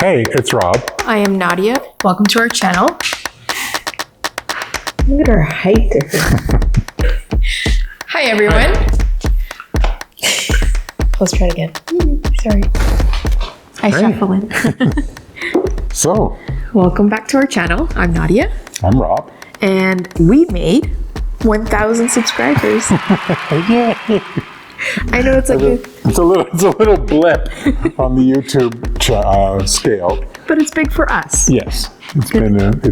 Hey, it's Rob. I am Nadia. Welcome to our channel. Look at her height difference. Hi, everyone. Let's try it again. Sorry. I shuffle in. So, Welcome back to our channel. I'm Nadia. I'm Rob. And we made 1,000 subscribers. Yay! I know it's like It's a little blip on the YouTube scale. but it's big for us. Yes, it's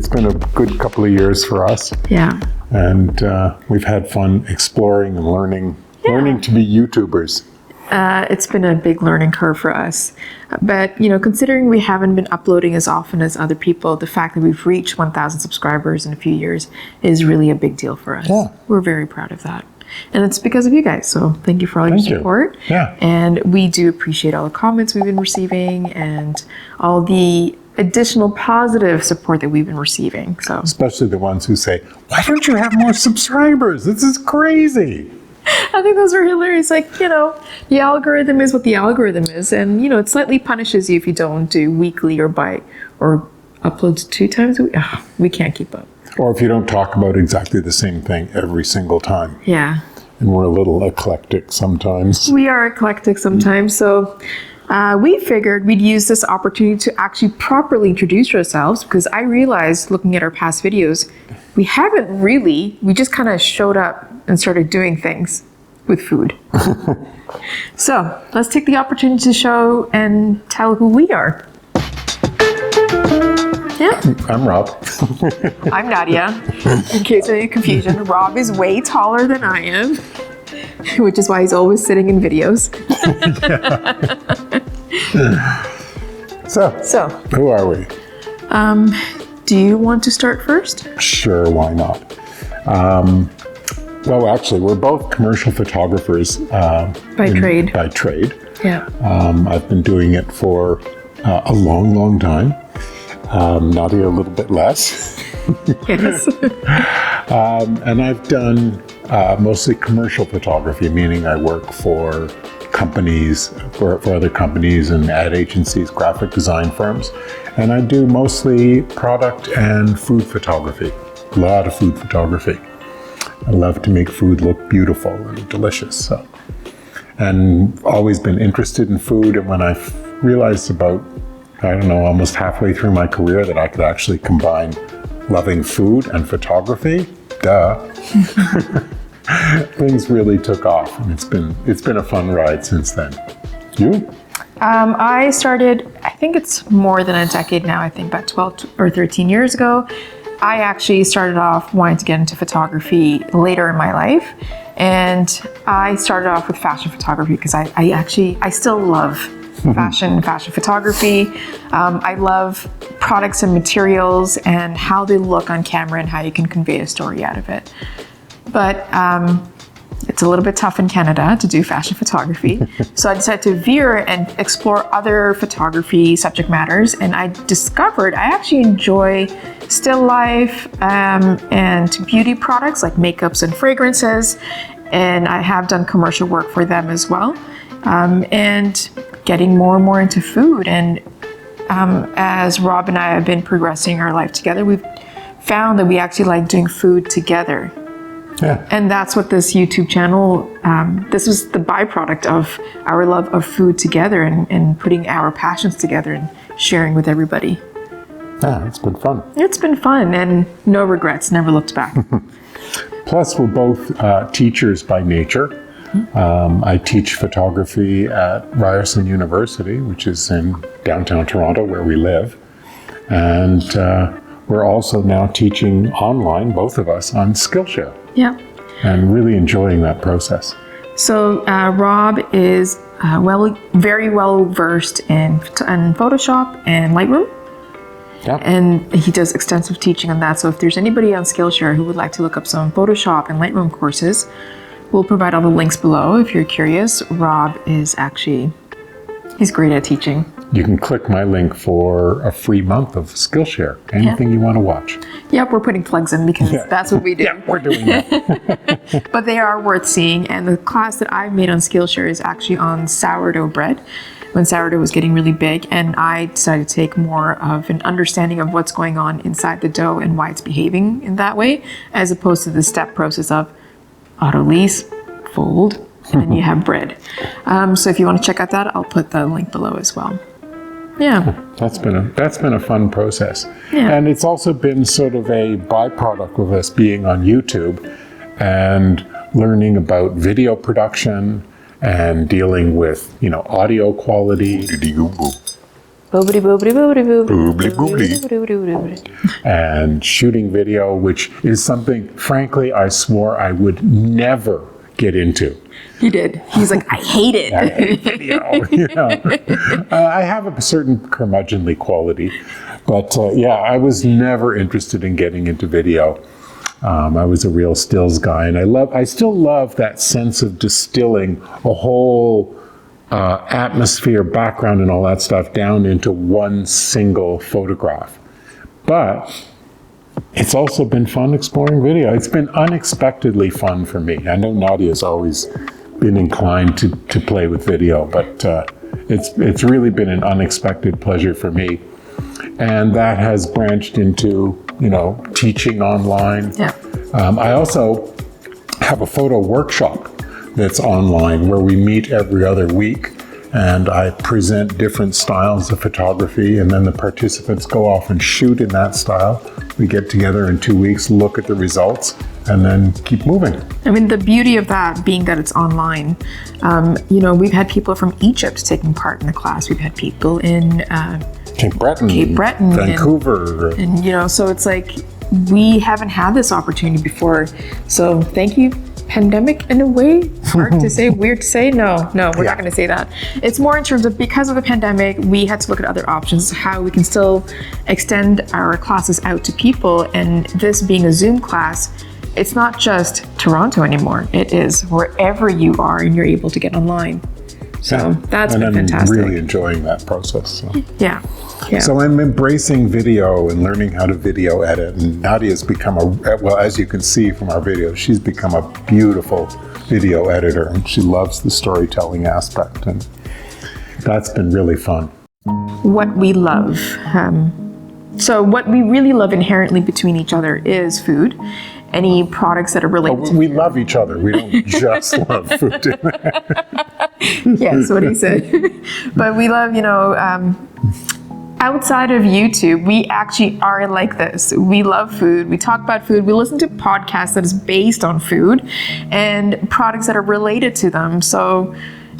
been a good couple of years for us, Yeah. and we've had fun exploring and learning to be YouTubers. It's been a big learning curve for us. But, considering we haven't been uploading as often as other people, the fact that we've reached 1,000 subscribers in a few years is really a big deal for us. Yeah. We're very proud of that. And it's because of you guys. So thank you for all your Thank you. support. Yeah. And we do appreciate all the comments we've been receiving and all the additional positive support that we've been receiving. So Especially the ones who say, "Why don't you have more subscribers? This is crazy." I think those are hilarious. Like, the algorithm is what the algorithm is. And, it slightly punishes you if you don't do weekly or uploads 2 times a week. Ugh, we can't keep up. Or if you don't talk about exactly the same thing every single time. Yeah. And we're a little eclectic sometimes. We are eclectic sometimes. So we figured we'd use this opportunity to actually properly introduce ourselves, because I realized looking at our past videos, we just kind of showed up and started doing things with food. So let's take the opportunity to show and tell who we are. Yeah, I'm Rob. I'm Nadia. In case of any confusion, Rob is way taller than I am, which is why he's always sitting in videos. So, who are we? Do you want to start first? Sure, why not? Well, actually, we're both commercial photographers. By trade. By trade. Yeah. I've been doing it for a long, long time. Nadia a little bit less. Yes. And I've done mostly commercial photography, meaning I work for companies, for other companies and ad agencies, graphic design firms. And I do mostly product and food photography, a lot of food photography. I love to make food look beautiful and delicious. And always been interested in food. And when I realized about, almost halfway through my career that I could actually combine loving food and photography, things really took off. And it's been a fun ride since then. You? I started, I think it's more than a decade now, I think about 12 or 13 years ago. I actually started off wanting to get into photography later in my life. And I started off with fashion photography because I still love fashion photography. I love products and materials and how they look on camera and how you can convey a story out of it. But it's a little bit tough in Canada to do fashion photography. So I decided to veer and explore other photography subject matters. And I discovered I actually enjoy still life and beauty products like makeups and fragrances. And I have done commercial work for them as well. And getting more and more into food. And as Rob and I have been progressing our life together, we've found that we actually like doing food together. Yeah. And that's what this YouTube channel, this was the byproduct of our love of food together and putting our passions together and sharing with everybody. Yeah, it's been fun. It's been fun and no regrets, never looked back. Plus, we're both teachers by nature. I teach photography at Ryerson University, which is in downtown Toronto, where we live. And we're also now teaching online, both of us, on Skillshare. Yeah. And really enjoying that process. So Rob is very well versed in Photoshop and Lightroom. Yeah. And he does extensive teaching on that. So if there's anybody on Skillshare who would like to look up some Photoshop and Lightroom courses, we'll provide all the links below if you're curious. Rob is he's great at teaching. You can click my link for a free month of Skillshare. Anything you want to watch. Yep, we're putting plugs in because that's what we do. Yeah, we're doing that. But they are worth seeing. And the class that I've made on Skillshare is actually on sourdough bread, when sourdough was getting really big, and I decided to take more of an understanding of what's going on inside the dough and why it's behaving in that way, as opposed to the step process of auto-lease, fold, and then you have bread. So if you want to check out that, I'll put the link below as well. Yeah. That's been a fun process. Yeah. And it's also been sort of a byproduct of us being on YouTube and learning about video production and dealing with, audio quality. Boobity boobity boobity Boobity boobity. boobity. And shooting video, which is something, frankly, I swore I would never get into. He did. He's like, I hate it. I hate video. I have a certain curmudgeonly quality, but I was never interested in getting into video. I was a real stills guy, and I still love that sense of distilling a whole atmosphere, background, and all that stuff down into one single photograph. But it's also been fun exploring video. It's been unexpectedly fun for me. I know Nadia's always been inclined to play with video, but it's really been an unexpected pleasure for me. And that has branched into, teaching online. Yeah. I also have a photo workshop that's online where we meet every other week, and I present different styles of photography, and then the participants go off and shoot in that style. We get together in 2 weeks, look at the results, and then keep moving. I mean, the beauty of that being that it's online, we've had people from Egypt taking part in the class. We've had people in Cape Breton, Vancouver. And so it's like, we haven't had this opportunity before. So thank you, pandemic, in a way. Hard to say, weird to say. No, we're not going to say that. It's more in terms of, because of the pandemic, we had to look at other options, how we can still extend our classes out to people. And this being a Zoom class, it's not just Toronto anymore. It is wherever you are and you're able to get online. So that's been fantastic. I'm really enjoying that process. So. Yeah. So I'm embracing video and learning how to video edit. And Nadia's become as you can see from our videos, she's become a beautiful video editor, and she loves the storytelling aspect. And that's been really fun. What we love. So what we really love inherently between each other is food. Any products that are related to we love each other. We don't just love food. Yes, what he said. But we love, outside of YouTube, we actually are like this. We love food. We talk about food. We listen to podcasts that is based on food and products that are related to them. So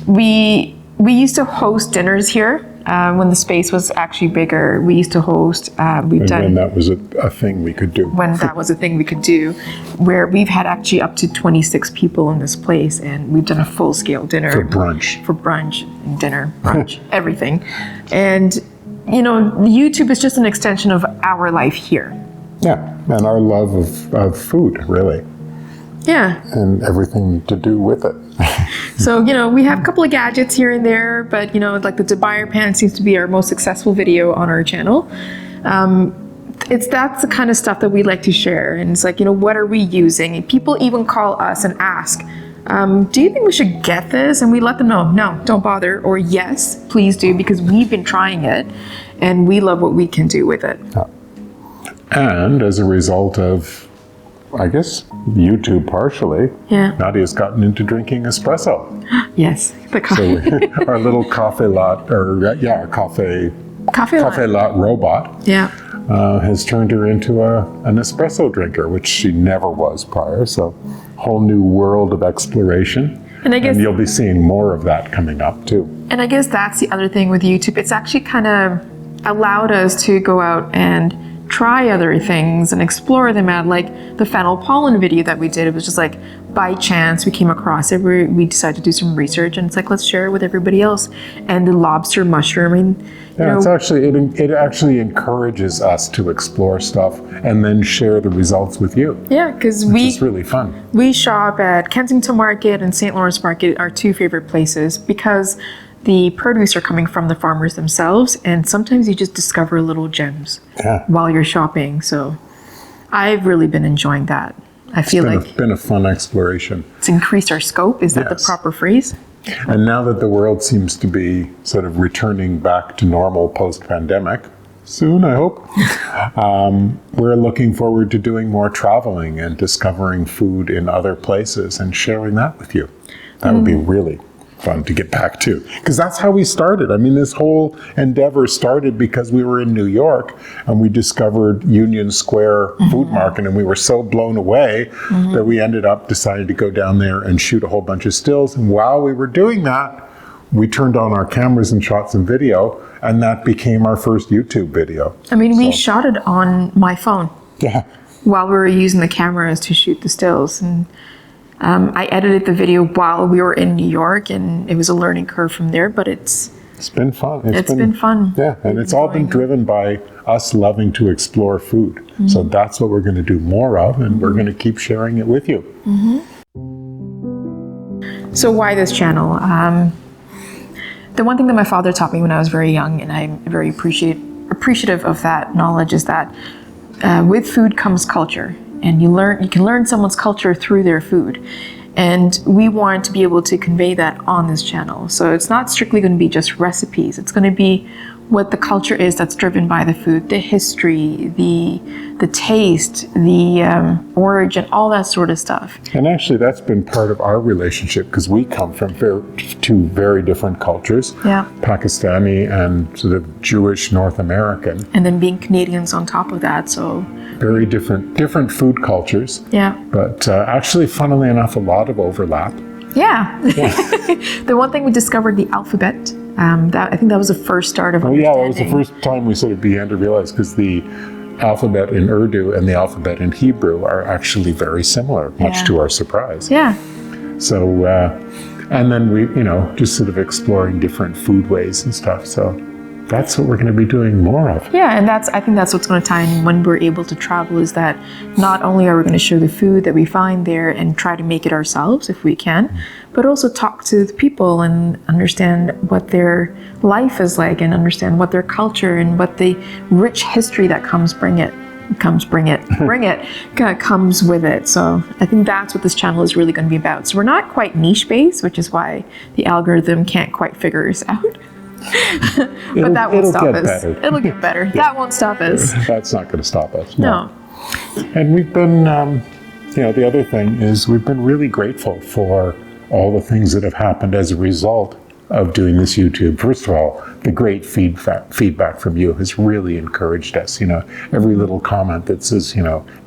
we used to host dinners here when the space was actually bigger. We used to host. When that was a thing we could do. When that was a thing we could do, where we've had actually up to 26 people in this place, and we've done a full-scale dinner. For brunch. And dinner, brunch, everything. And YouTube is just an extension of our life here. Yeah, and our love of food, really. Yeah. And everything to do with it. So, we have a couple of gadgets here and there, but, like the Dubai pan seems to be our most successful video on our channel. That's the kind of stuff that we like to share. And it's like, what are we using? And people even call us and ask, do you think we should get this? And we let them know, no, don't bother. Or yes, please do, because we've been trying it and we love what we can do with it. And as a result of, I guess, YouTube partially, Nadia's gotten into drinking espresso. Yes, the coffee. So our little coffee latte robot has turned her into an espresso drinker, which she never was prior. So whole new world of exploration. And you'll be seeing more of that coming up too. And I guess that's the other thing with YouTube. It's actually kind of allowed us to go out and try other things and explore them out. Like the fennel pollen video that we did, it was just like by chance we came across it. We decided to do some research, and it's like, let's share it with everybody else. And the lobster mushroom, it actually encourages us to explore stuff and then share the results with you. Yeah, because it's really fun. We shop at Kensington Market and St. Lawrence Market, our two favorite places, because the produce are coming from the farmers themselves, and sometimes you just discover little gems while you're shopping. So I've really been enjoying that. I feel like it's been a fun exploration. It's increased our scope. Is that the proper phrase? And now that the world seems to be sort of returning back to normal post-pandemic, soon I hope, we're looking forward to doing more traveling and discovering food in other places and sharing that with you. That would be really fun to get back to, because that's how we started. I mean, this whole endeavor started because we were in New York and we discovered Union Square Food Market, and we were so blown away that we ended up deciding to go down there and shoot a whole bunch of stills. And while we were doing that, we turned on our cameras and shot some video, and that became our first YouTube video. I mean, we shot it on my phone Yeah. while we were using the cameras to shoot the stills. And I edited the video while we were in New York, and it was a learning curve from there, but it's been fun. It's been fun. Yeah, and it's all been driven by us loving to explore food. So that's what we're going to do more of, and we're going to keep sharing it with you. So why this channel? The one thing that my father taught me when I was very young, and I'm very appreciative of that knowledge, is that with food comes culture. And you can learn someone's culture through their food. And we want to be able to convey that on this channel. So it's not strictly going to be just recipes. It's going to be what the culture is that's driven by the food, the history, the taste, the origin, all that sort of stuff. And actually, that's been part of our relationship, because we come from two very different cultures, Yeah. Pakistani and sort of Jewish North American. And then being Canadians on top of that, so Very different food cultures. yeah. But actually, funnily enough, a lot of overlap. Yeah. The one thing we discovered, the alphabet. I think that was the first start of Oh yeah, that was the understanding. first time we sort of began to realize, because the alphabet in Urdu and the alphabet in Hebrew are actually very similar, much Yeah. to our surprise. Yeah. So, and then we, just sort of exploring different food ways and stuff. So that's what we're going to be doing more of. Yeah, and I think that's what's going to tie in when we're able to travel, is that not only are we going to show the food that we find there and try to make it ourselves if we can, but also talk to the people and understand what their life is like, and understand what their culture and what the rich history that comes with it. So I think that's what this channel is really going to be about. So we're not quite niche based, which is why the algorithm can't quite figure us out. But that won't stop us. It'll get better. That won't stop us. That's not going to stop us. No. And we've been, the other thing is we've been really grateful for all the things that have happened as a result of doing this YouTube. First of all, the great feedback from you has really encouraged us. Every little comment that says,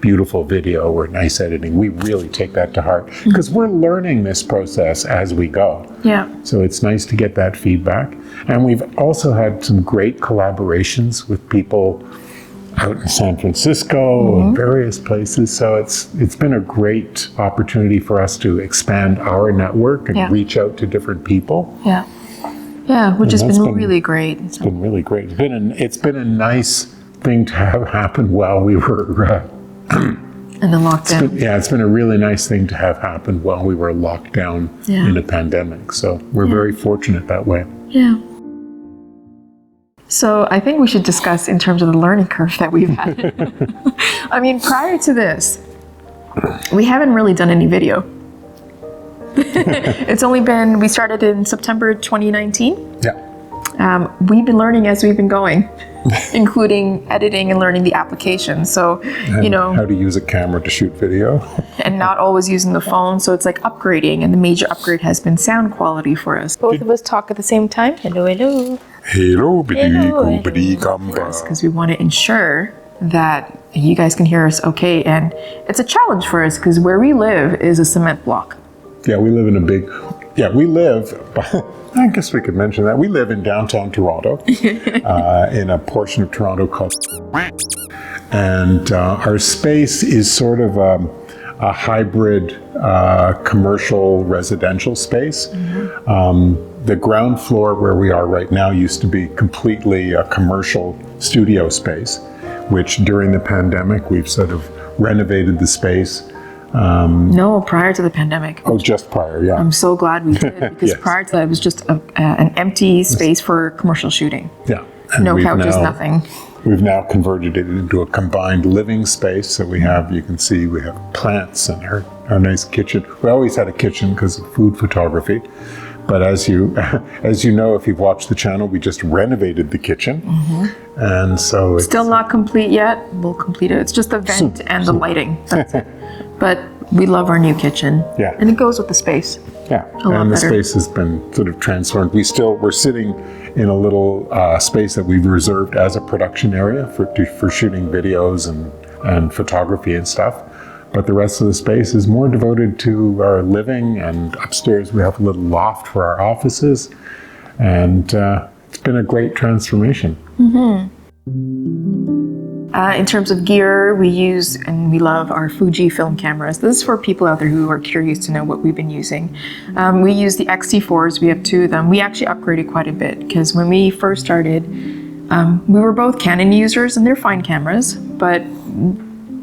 beautiful video or nice editing, we really take that to heart, because we're learning this process as we go. Yeah. So it's nice to get that feedback. And we've also had some great collaborations with people out in San Francisco and various places. So it's been a great opportunity for us to expand our network and Yeah. reach out to different people. Yeah. Yeah, which has that's been been- really great. It's been really great. It's been a nice thing to have happen while we were And the lockdown. it's been a really nice thing to have happen while we were locked down Yeah. in a pandemic. So we're very fortunate that way. Yeah. So I think we should discuss in terms of the learning curve that we've had. I mean, prior to this, we haven't really done any video. It's only been, we started in September 2019. Yeah. We've been learning as we've been going, including editing and learning the application. So, And how to use a camera to shoot video. and not always using the phone. So it's like upgrading, and the major upgrade has been sound quality for us. Both of us talk at the same time. Hello, hello. Hello, Hello. gamba. Because we want to ensure that you guys can hear us okay. And it's a challenge for us because where we live is a cement block. Yeah, we live in I guess we could mention that. We live in downtown Toronto, in a portion of Toronto called, and our space is sort of a hybrid commercial residential space. The ground floor where we are right now used to be completely a commercial studio space, which during the pandemic we've sort of renovated the space. No, prior to the pandemic. Oh, just prior, yeah. I'm so glad we did because Yes. prior to that it was just an empty space for commercial shooting. Yeah. And No we've couches, now- nothing. We've now converted it into a combined living space. So we have, you can see, we have plants and our nice kitchen. We always had a kitchen because of food photography, But as you know, if you've watched the channel, we just renovated the kitchen, and so it's Still not complete yet. We'll complete it. It's just the vent and the lighting. That's it. But we love our new kitchen. Yeah. And it goes with the space. Yeah, lot and the better. space has been sort of transformed. We're sitting in a little space that we've reserved as a production area for shooting videos and photography and stuff. But the rest of the space is more devoted to our living, and upstairs we have a little loft for our offices, and it's been a great transformation. In terms of gear, we use and we love our Fuji film cameras. This is for people out there who are curious to know what we've been using. We use the X-T4s. We have 2 of them. We actually upgraded quite a bit because when we first started, we were both Canon users, and they're fine cameras, but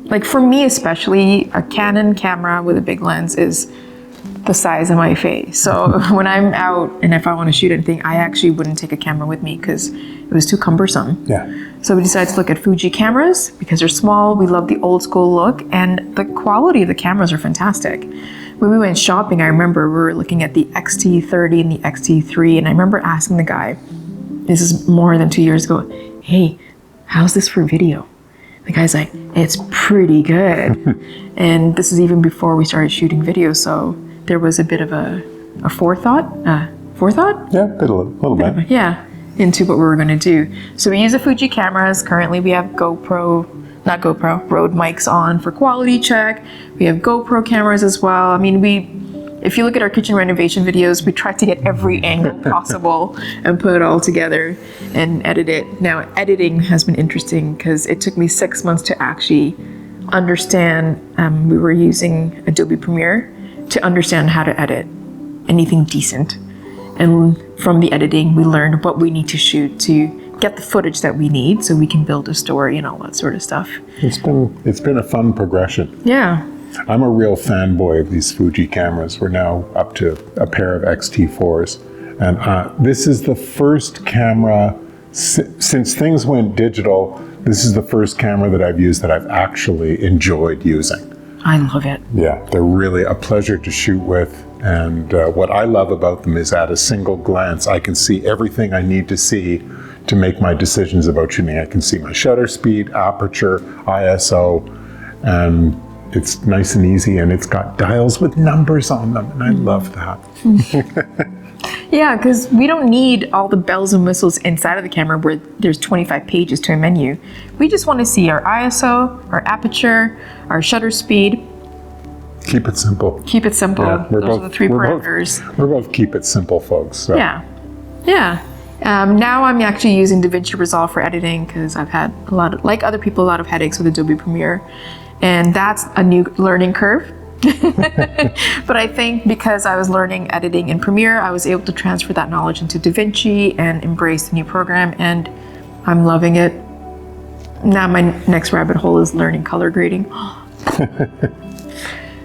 like for me especially, a Canon camera with a big lens is the size of my face. So when I'm out and if I want to shoot anything, I actually wouldn't take a camera with me because it was too cumbersome. Yeah. So we decided to look at Fuji cameras because they're small. We love the old school look, and the quality of the cameras are fantastic. When we went shopping, I remember we were looking at the X-T30 and the X-T3, and I remember asking the guy, this is more than 2 years ago, hey, how's this for video? The guy's like, it's pretty good. And this is even before we started shooting video, so there was a bit of a forethought? Yeah, a little bit. Yeah, into what we were going to do. So we use the Fuji cameras. Currently we have Rode mics on for quality check. We have GoPro cameras as well. I mean, if you look at our kitchen renovation videos, we try to get every angle possible and put it all together and edit it. Now, editing has been interesting because it took me 6 months to actually understand. We were using Adobe Premiere to understand how to edit anything decent. And from the editing, we learned what we need to shoot to get the footage that we need so we can build a story and all that sort of stuff. It's been a fun progression. Yeah. I'm a real fanboy of these Fuji cameras. We're now up to a pair of X-T4s. And this is the first camera, since things went digital, this is the first camera that I've used that I've actually enjoyed using. I love it. Yeah, they're really a pleasure to shoot with. And what I love about them is at a single glance, I can see everything I need to see to make my decisions about shooting. I can see my shutter speed, aperture, ISO, and it's nice and easy, and it's got dials with numbers on them, and I love that. Yeah, because we don't need all the bells and whistles inside of the camera where there's 25 pages to a menu. We just want to see our ISO, our aperture, our shutter speed. Keep it simple. Keep it simple. Yeah, Those are the 3 parameters. We're both keep it simple folks. So. Yeah. Now I'm actually using DaVinci Resolve for editing because I've had like other people, a lot of headaches with Adobe Premiere. And that's a new learning curve. But I think because I was learning editing in Premiere, I was able to transfer that knowledge into DaVinci and embrace the new program, and I'm loving it. Now my next rabbit hole is learning color grading.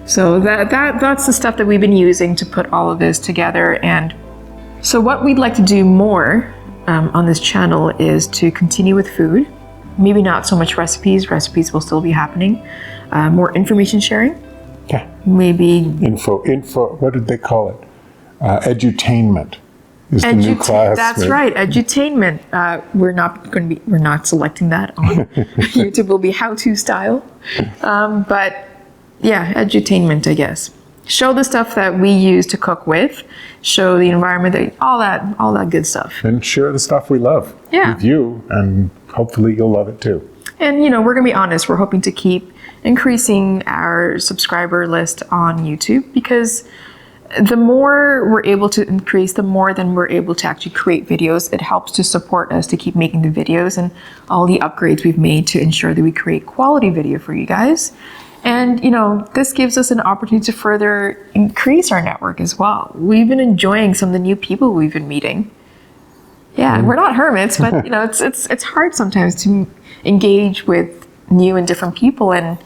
So that's the stuff that we've been using to put all of this together. And so what we'd like to do more on this channel is to continue with food. Maybe not so much recipes. Recipes will still be happening. More information sharing. Yeah. Maybe info. What did they call it? Edutainment is the new class. That's right. Edutainment. We're not selecting that on YouTube. Will be how-to style. But yeah, edutainment, I guess. Show the stuff that we use to cook with. Show the environment, all that good stuff. And share the stuff we love with you, and hopefully you'll love it too. And we're gonna be honest. We're hoping to keep increasing our subscriber list on YouTube because the more we're able to increase, the more then we're able to actually create videos. It helps to support us to keep making the videos and all the upgrades we've made to ensure that we create quality video for you guys. And, this gives us an opportunity to further increase our network as well. We've been enjoying some of the new people we've been meeting. Yeah, we're not hermits, but, it's hard sometimes to engage with new and different people. And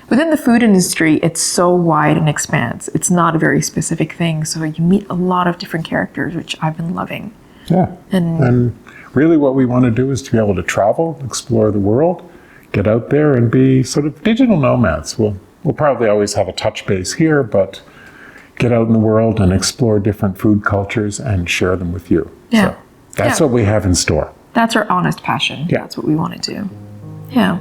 within the food industry, it's so wide and expanse. It's not a very specific thing. So you meet a lot of different characters, which I've been loving. Yeah. And really what we want to do is to be able to travel, explore the world, get out there and be sort of digital nomads. We'll probably always have a touch base here, but get out in the world and explore different food cultures and share them with you. Yeah. So that's Yeah. what we have in store. That's our honest passion. Yeah. That's what we want to do. Yeah.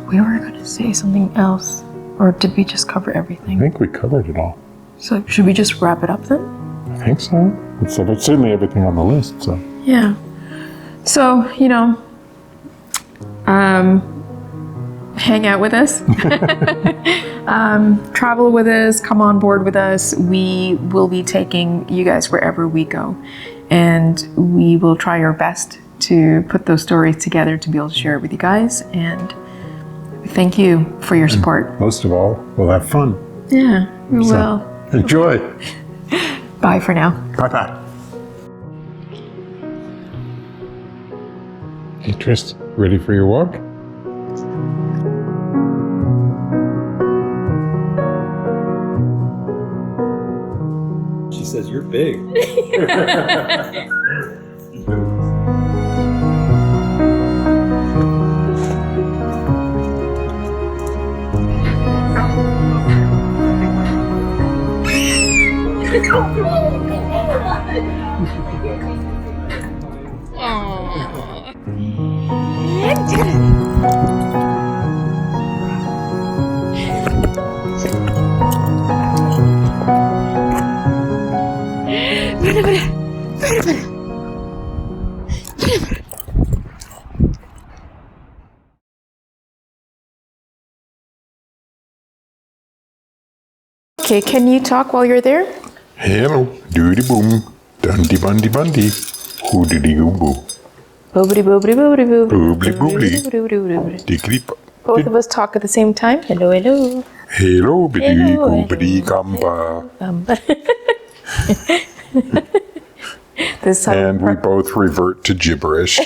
We were going to say something else. Or did we just cover I everything? think we covered it all. So should we just wrap it up then? I think so. It's certainly everything on the list. So Yeah. So, hang out with us. Travel with us. Come on board with us. We will be taking you guys wherever we go. And we will try our best to put those stories together to be able to share it with you guys. And thank you for your support. most of all, we'll have fun. Yeah, we So will. enjoy. Bye for now. Bye-bye. Hey, Trist, ready for your walk? She says, you're big. Okay, can you talk while you're there? Hello, doody boom, dundee bundy bundy, hoodity goo boo, Boobity boobity boobity boo. boobly boobly, Boobity boobity. diggity Both of us talk at the same time. Hello, hello. hello, biddy Hello, goobity gamba. This time. And we both revert to gibberish.